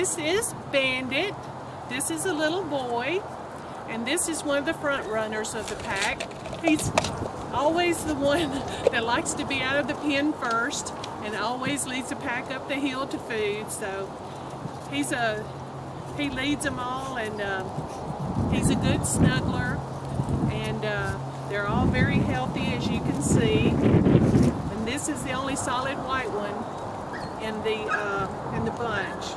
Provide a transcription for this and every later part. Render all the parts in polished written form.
this is Bandit. This is a little boy, and this is one of the front runners of the pack. He's always the one that likes to be out of the pen first and always leads the pack up the hill to food. So he leads them all, and he's a good snuggler, and they're all very healthy, as you can see. And this is the only solid white one in the bunch.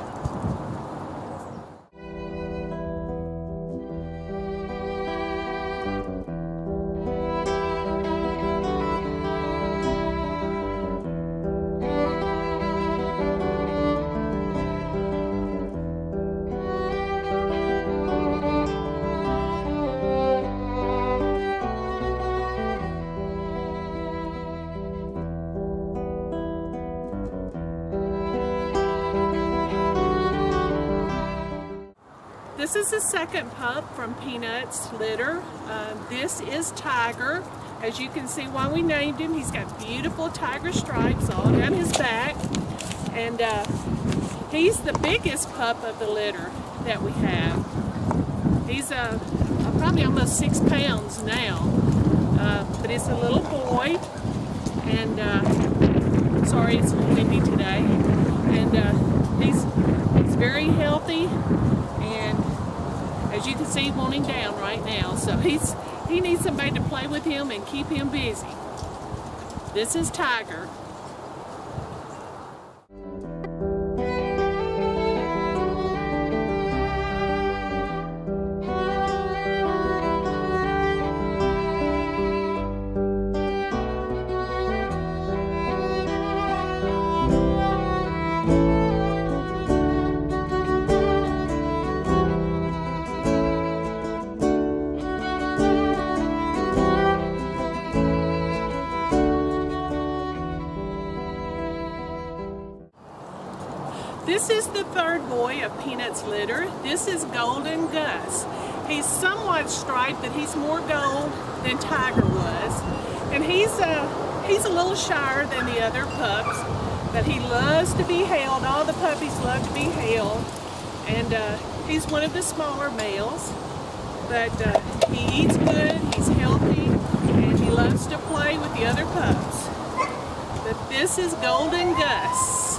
This is the second pup from Peanut's litter. This is Tiger. As you can see why we named him, he's got beautiful tiger stripes all down his back. And he's the biggest pup of the litter that we have. He's probably almost 6 pounds now. But it's a little boy. And sorry, it's windy today. And he's very healthy. As you can see, wanting down right now. So he needs somebody to play with him and keep him busy. This is Tiger. This is the third boy of Peanut's litter. This is Golden Gus. He's somewhat striped, but he's more gold than Tiger was. And he's a little shyer than the other pups, but he loves to be held. All the puppies love to be held. And he's one of the smaller males, but he eats good, he's healthy, and he loves to play with the other pups. But this is Golden Gus.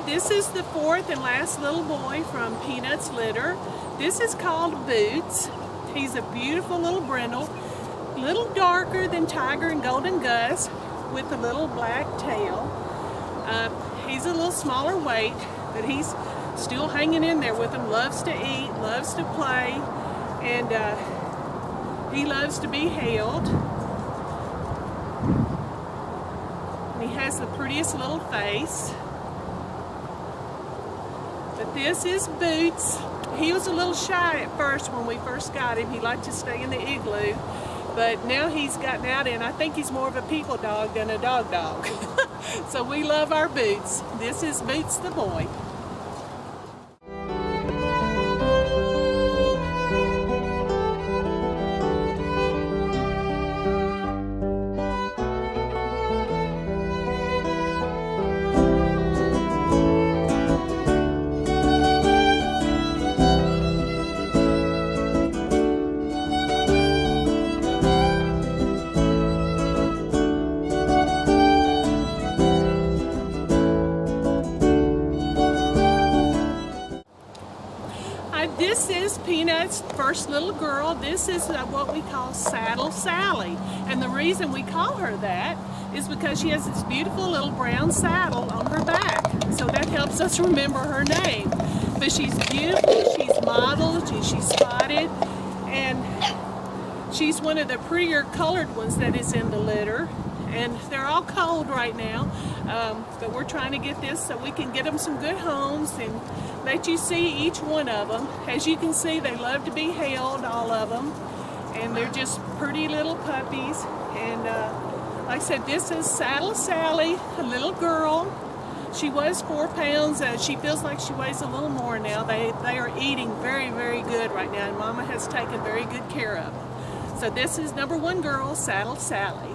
This is the fourth and last little boy from Peanut's litter. This is called Boots. He's a beautiful little brindle, a little darker than Tiger and Golden Gus, with a little black tail. He's a little smaller weight, but he's still hanging in there with them. Loves to eat, loves to play, and he loves to be held. And he has the prettiest little face. But this is Boots. He was a little shy at first when we first got him. He liked to stay in the igloo, but now he's gotten out, and I think he's more of a people dog than a dog. So we love our Boots. This is Boots the boy. This is Peanut's first little girl. This is what we call Saddle Sally. And the reason we call her that is because she has this beautiful little brown saddle on her back. So that helps us remember her name. But she's beautiful, she's mottled, she's spotted, and she's one of the prettier colored ones that is in the litter. and they're all cold right now, but we're trying to get this so we can get them some good homes and let you see each one of them. As you can see, they love to be held, all of them, and they're just pretty little puppies. And like I said, this is Saddle Sally, a little girl. She was 4 pounds. She feels like she weighs a little more now. They are eating very, very good right now, and Mama has taken very good care of them. So this is number 1 girl, Saddle Sally.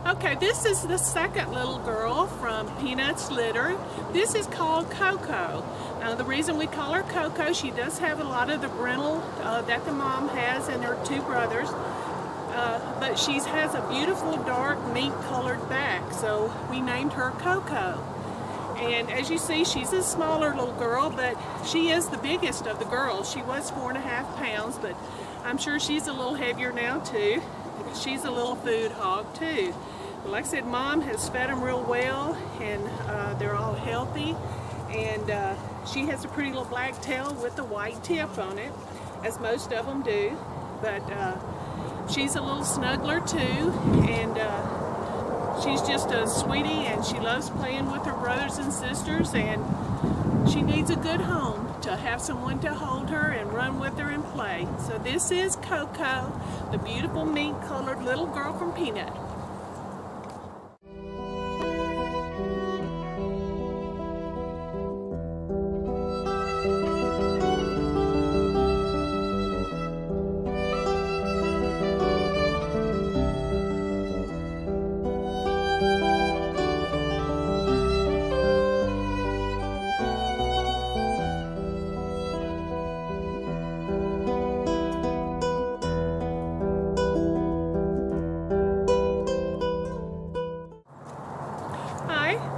Okay, this is the second little girl from Peanut's litter. This is called Coco. Now, the reason we call her Coco, she does have a lot of the brindle that the mom has and her 2 brothers, but she has a beautiful dark mink colored back, so we named her Coco. And as you see, she's a smaller little girl, but she is the biggest of the girls. She was 4.5 pounds, but I'm sure she's a little heavier now too. She's a little food hog too. But like I said, Mom has fed them real well, and they're all healthy. And she has a pretty little black tail with a white tip on it, as most of them do. But she's a little snuggler too, and she's just a sweetie, and she loves playing with her brothers and sisters, and she needs a good home to have someone to hold her and run with her and play. So this is Coco, the beautiful mink-colored little girl from Peanut.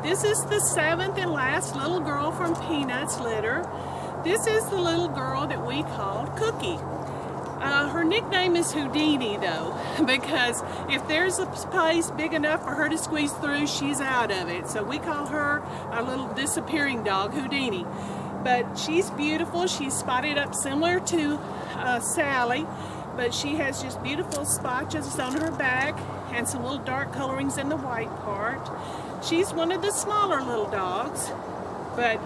This is the 7th and last little girl from Peanut's litter. This is the little girl that we called Cookie. Her nickname is Houdini though, because if there's a space big enough for her to squeeze through, she's out of it. So we call her our little disappearing dog, Houdini. But she's beautiful. She's spotted up similar to Sally, but she has just beautiful spotches on her back and some little dark colorings in the white part. She's one of the smaller little dogs, but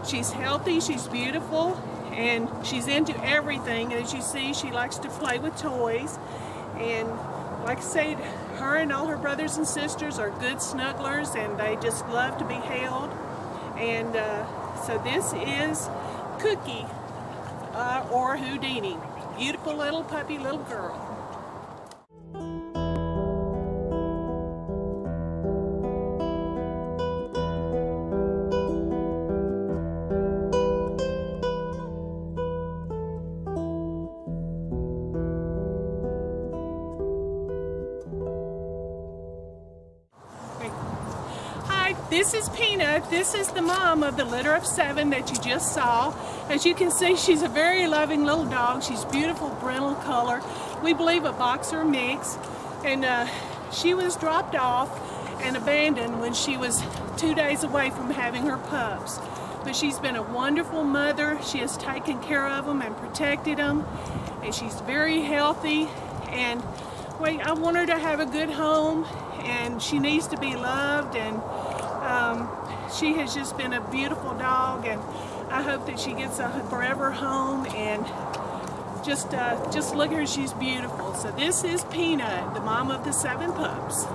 she's healthy, she's beautiful, and she's into everything. As you see, she likes to play with toys. And like I said, her and all her brothers and sisters are good snugglers, and they just love to be held. And so this is Cookie, or Houdini. Beautiful little puppy little girl. This is Peanut. This is the mom of the litter of 7 that you just saw. As you can see, she's a very loving little dog. She's beautiful brindle color. We believe a boxer mix. And she was dropped off and abandoned when she was 2 days away from having her pups. But she's been a wonderful mother. She has taken care of them and protected them. And she's very healthy. And I want her to have a good home. And she needs to be loved. And she has just been a beautiful dog, and I hope that she gets a forever home. And just look at her, she's beautiful. So this is Peanut, the mom of the 7 pups.